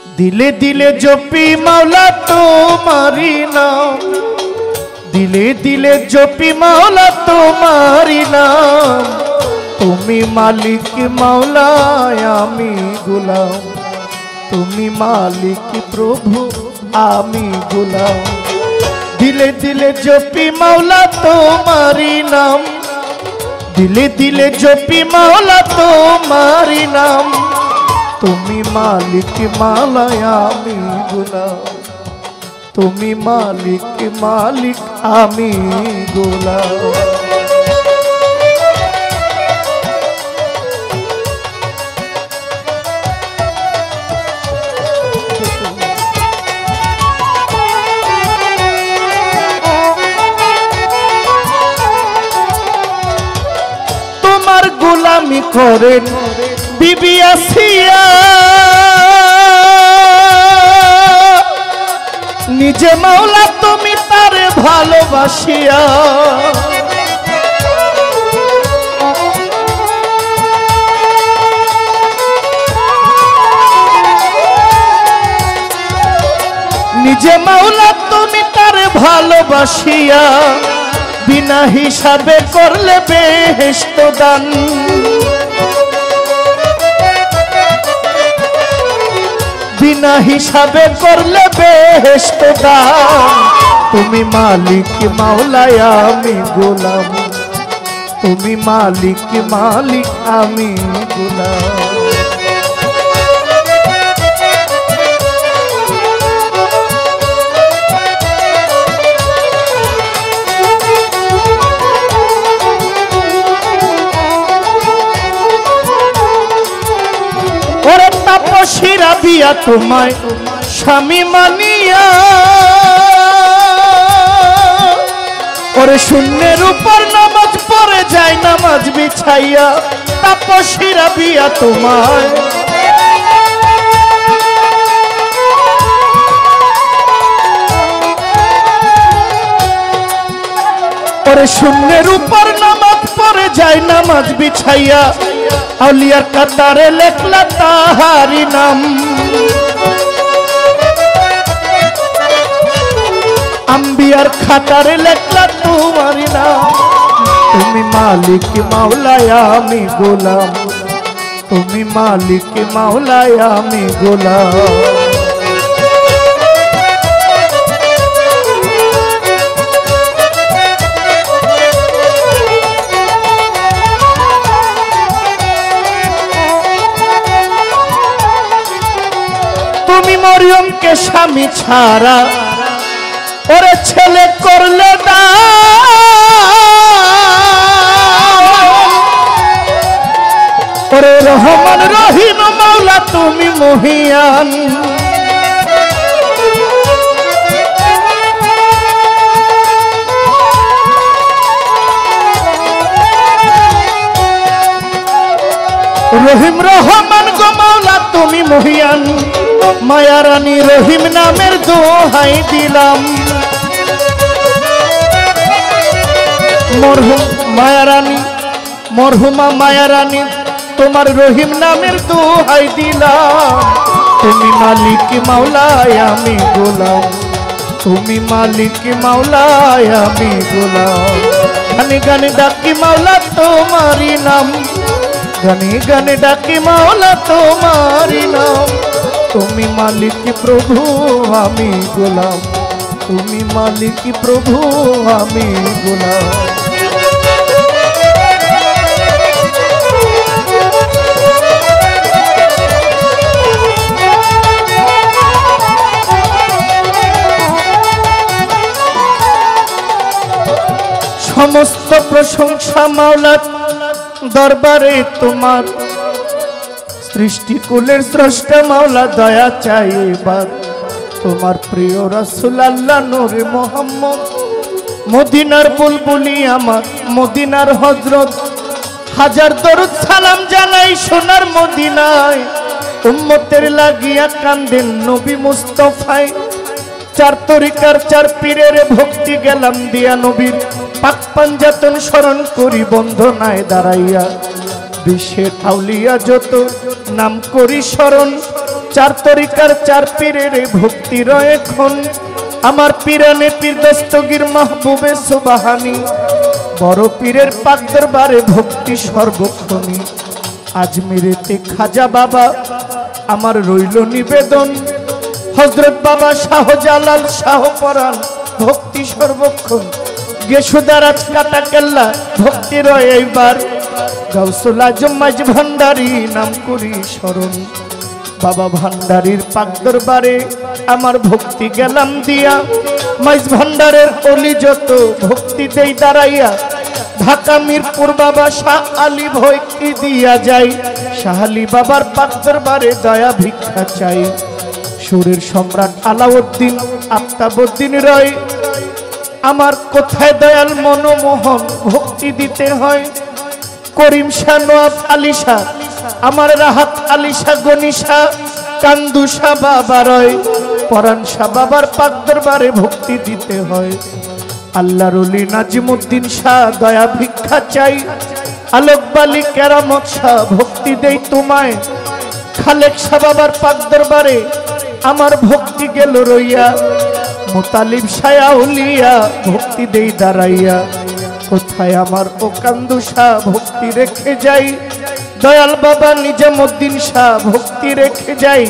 दिले दिले जपी मौला तुम्हारी नाम, दिले दिले जपी मौला तुम्हारी नाम। तुमी मालिक मौला आमी गुलाम, तुमी मालिक प्रभु आमी गुलाम। दिले दिले जपी मौला तुम्हारी नाम, दिले दिले जपी मौला तुम्हारी नाम। तुमी मालिक मौला आमी गुलाम, तुमी मालिक मालिक आमी गुलाम। तुम्हार गुलामी करें बीबी आसिया, निजे मौला तुमी तारे भालोबासिया। निजे मौला तुमी तारे भालोबासिया, बिना हिसाबे करले बेहेश्त दान। बिना हिसाबे करले बेहेश्त दान। तुमी मालिक मौला आमी गुलाम, तुमी मालिक मालिक आमी गुलाम। तपस्वीरा बिया तुम्हाय स्वामी मानिया, और शून्येर ऊपर नामाज पड़े जाए नामाज बिछाइया। तपस्वीरा बिया तुम्हाय और शून्येर ऊपर नामाज पड़े जाए नामाज बिछाइया। औलियार कतारे लेखला ताहारी नाम, अंबियार खातारे लेखला तुम्हारी नाम। तुमी मालिक मौला आमी गुलाम, तुमी मालिक मौला आमी गुलाम। मरियम के स्वामी छाड़ा और छेले करले और रहमान रहीम मौला तुमी मुहियान। रहीम रहमान गो मौला तुमी मुहियान। माया रानी रहीम नामेर दोहाई दिलाम। मरहुम माया रानी मरहुमा माया रानी तुम्हार रहीम नामेर दोहाई दिलाम। तुमी मालिक मौला आमी गुलाम, तुमी मालिक मौला आमी गुलाम। गाने गाने डाकी मौला तुम्हारी नाम, गाने गाने डाकी मौला तुम्हारी नाम। तुमी मालिक प्रभु आमी गुलाम, तुमी मालिक प्रभु आमी गुलाम। समस्त प्रशंसा मौला दरबारे तुम्हार, सृष्टिकुलेर स्रष्टा मौला दया चाइबार। तुम्हार प्रिय रसूल आल्लाह नूर मोहम्मद, मदिनार बुलबुली आमार मदिनार हजरत। हजार दरुद सालाम जानाई सोनार मदिनाय, उम्मतेर लागिया कांदेन नबी मुस्तफाय। चार तरिकार चार पीरेर भक्ति गेलाम दिया नबीर पाक पांजातन स्मरण करी बंधनाय दाঁড়াইয়া। বিশ্বের আউলিয়া যত नाम करी स्मरण চার তরিকার চার পীরের ভক্তি রয় এখন আমার পীরানে পীর দস্তগীর মাহবুবে সুবহানি বড় পীরের পাক দরবারে ভক্তি সর্বক্ষণী আজমিরেতে খাজা বাবা আমার রইল নিবেদন হযরত বাবা শাহজালাল শাহপরাণ ভক্তি সর্বক্ষণ গেসুদারাজ কাটা কেল্লা ভক্তি রয় এইবার গাউসুল আজম মাঝ ভান্ডারী নাম করি স্মরণ বাবা ভান্ডারীর পাক দরবারে আমার ভক্তি গেলাম দিয়া মাঝ ভান্ডারের অলি যত ভক্তি দেই দাঁড়াইয়া ঢাকা মিরপুর বাবা শাহ আলী ভক্তি দিয়া যাই শাহ আলী বাবার পাক দরবারে দয়া ভিক্ষা চাই সুরের সম্রাট আলাউদ্দিন আফতাবউদ্দিন রয় আমার কোথায় দয়াল মনমোহন ভক্তি দিতে হয় করিম শাহ নওয়াব আলী শাহ আমার রাহাত আলী শাহ গনি শাহ কান্দু শাহ বাবা রয় পরাণ শাহ বাবার পাক দরবারে ভক্তি দিতে হয় আল্লাহর ওলি নাজিমউদ্দিন শাহ দয়া ভিক্ষা চাই আলোকবালি কেরামত শাহ ভক্তি দেই তোমায় খালেক শাহ বাবার পাক দরবারে আমার ভক্তি গেল রইয়া মুতালিব শাহ আউলিয়া ভক্তি দেই দাঁড়াইয়া কোথায় আমার ও কান্দু শাহ ভক্তি রেখে যাই দয়াল বাবা নিজামউদ্দিন শাহ ভক্তি রেখে যাই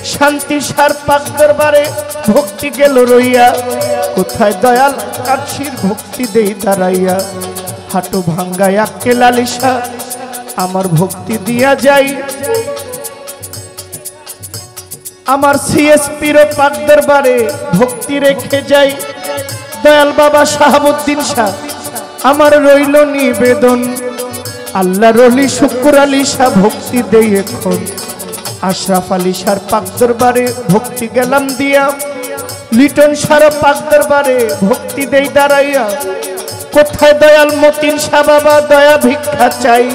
শান্তি সার পাক দরবারে ভক্তি গেল রইয়া কোথায় দয়াল কাছির ভক্তি দেই দাঁড়াইয়া হাটু ভাঙ্গায় আক্কেল আলী শাহ আমার ভক্তি দিয়া যাই আমার সিএসপির পাক দরবারে ভক্তি রেখে যাই দয়াল বাবা শাহাবুদ্দিন শাহ আমার রইল নিবেদন আল্লাহর ওলি শুকুর আলী শাহ ভক্তি দেই এখন আশরাফ আলী শাহর পাক দরবারে ভক্তি গেলাম দিয়া লিটন শাহর পাক দরবারে ভক্তি দেই দাঁড়াইয়া কোথায় দয়াল মতিন শাহ বাবা দয়া ভিক্ষা চাই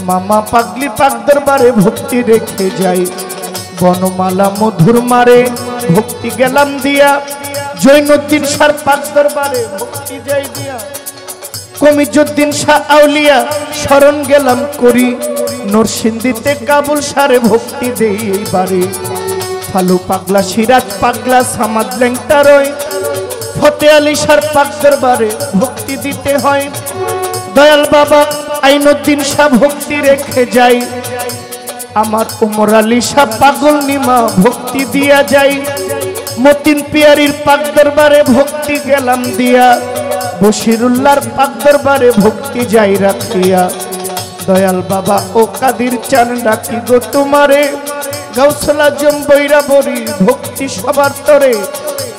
মামা পাগলি পাক দরবারে ভক্তি রেখে যাই বনমালা মধুর মারে ভক্তি গেলাম দিয়া জৈনুদ্দিন শাহর পাক দরবারে ভক্তি যাই দিয়া কমিজউদ্দিন শাহ আউলিয়া শরণ গেলাম করি নরসিংদীতে কাবুল শাহরে ভক্তি দেই এইবারে ফালু পাগলা সিরাজ পাগলা সামাদ লেংটা রয় ফতে আলী শাহর পাক দরবারে ভক্তি দিতে হয় দয়াল বাবা আইনুদ্দিন শাহ ভক্তি রেখে যাই আমার উমর আলী শাহ পাগল নিমা ভক্তি দিয়া যাই মতিন পিয়ারির পাক দরবারে ভক্তি গেলাম দিয়া বশিরুল্লাহর পাক দরবারে ভক্তি যাই রাখিয়া দয়াল বাবা ও কাদির চান ডাকি গো তোমারে গাউসুল আজম বৈরাবরী ভক্তি সবার তরে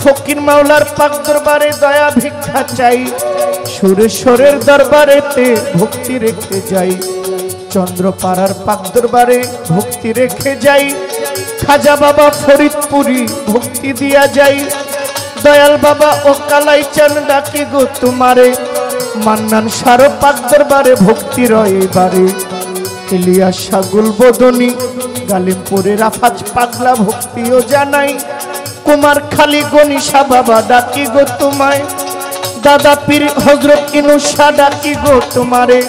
ফকির মাওলার পাক দরবারে দয়া ভিক্ষা চাই সুরেশ্বরের দরবারেতে ভক্তি রেখে যাই চন্দ্রপাড়ার পাক দরবারে ভক্তি রেখে যাই খাজা বাবা ফরিদপুরি ভক্তি দিয়া যাই দয়াল বাবা ও কালাই চান ডাকি গো তোমারে মান্নান শাহর পাক দরবারে ভক্তি রয় এবারে ইলিয়াস শাহ গুলবদনী গালিমপুরের আফাজ পাগলা ভক্তিও জানাই কুমার খালি গনি শাহ বাবা ডাকি গো তোমায় দাদা পীর হযরত ইনুস শাহ ডাকি গো তোমারে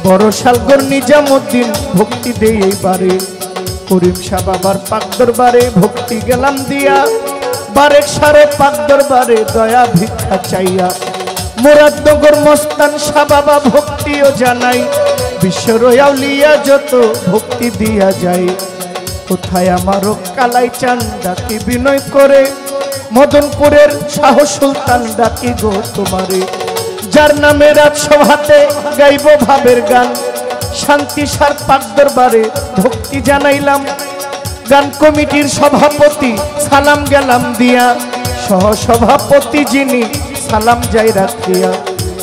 বড় শালগর নিজামউদ্দিন ভক্তি দেই এইবারে করিম শাহ বাবার পাক দরবারে ভক্তি গেলাম দিয়া বারেক শাহর পাক দরবারে দয়া ভিক্ষা চাইয়া মুরাদনগর মস্তান শাহ বাবা ভক্তিও জানাই বিশ্বর আউলিয়া যত ভক্তি দিয়া যায় কোথায় আমারও কালাই চান ডাকি বিনয় করে মদনপুরের শাহ সুলতান ডাকি গো তোমারে যার নামে রাত সভাতে গাইব ভাবের গান শান্তি সার পাক দরবারে ভক্তি জানাইলাম গান কমিটির সভাপতি সালাম গেলাম দিয়া সহ সভাপতি যিনি সালাম যাই রাখিয়া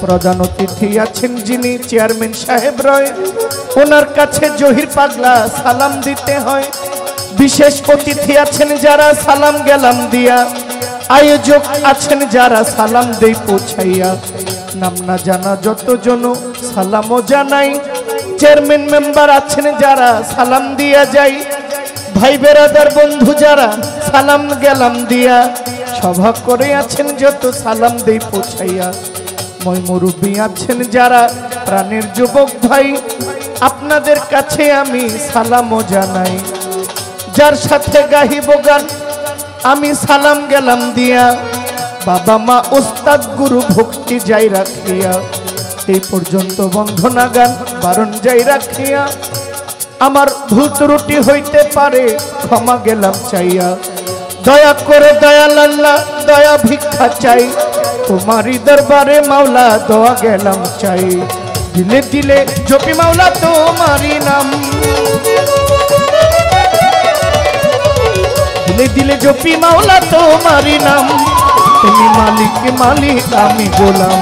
প্রধান অতিথি আছেন যিনি চেয়ারম্যান সাহেব রয় ওনার কাছে জহির পাগলা সালাম দিতে হয় বিশেষ অতিথি আছেন যারা সালাম গেলাম দিয়া আয়োজক আছেন যারা সালাম দেই পৌঁছাইয়া নাম না জানা যতজন সালামও জানাই চেয়ারম্যান মেম্বার আছেন যারা সালাম দিয়া যাই ভাই বেরাদার বন্ধু যারা সালাম গেলাম দিয়া সভা করে আছেন যত সালাম দেই পৌঁছাইয়া মই মুরব্বী আছেন যারা প্রাণের যুবক ভাই আপনাদের কাছে আমি সালামও জানাই যার সাথে গাহিব গান আমি সালাম গেলাম দিয়া, বাবা মা উস্তাদ গুরু ভক্তি যাই রাখিয়া, এই পর্যন্ত বন্ধনা গান বারণ যাই রাখিয়া, আমার ভুল ত্রুটি হইতে পারে ক্ষমা গেলাম চাইয়া, দয়া করে দয়াল আল্লাহ দয়া ভিক্ষা চাই, তোমারই দরবারে মাওলা দোয়া গেলাম চাই, দিলে দিলে জপি মাওলা তোমারই নাম, দিলে দিলে জপি মাওলা তোমারই নাম, তুমি মালিক মালিক আমি গোলাম,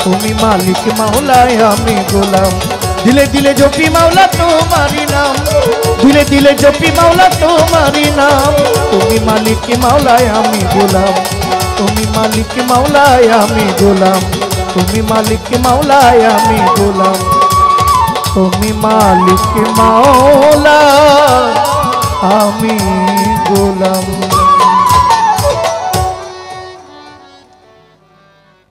তুমি মালিক মাওলায় আমি গোলাম, দিলে দিলে জপি মাওলা তোমারই নাম, দিলে দিলে জপি মাওলা তোমারই নাম, তুমি মালিক মাওলায় আমি গোলাম, তুমি মালিক মাওলায় আমি গোলাম, তুমি মালিক মাওলায় আমি গোলাম, তুমি মালিক মাওলা আমি গোলাম।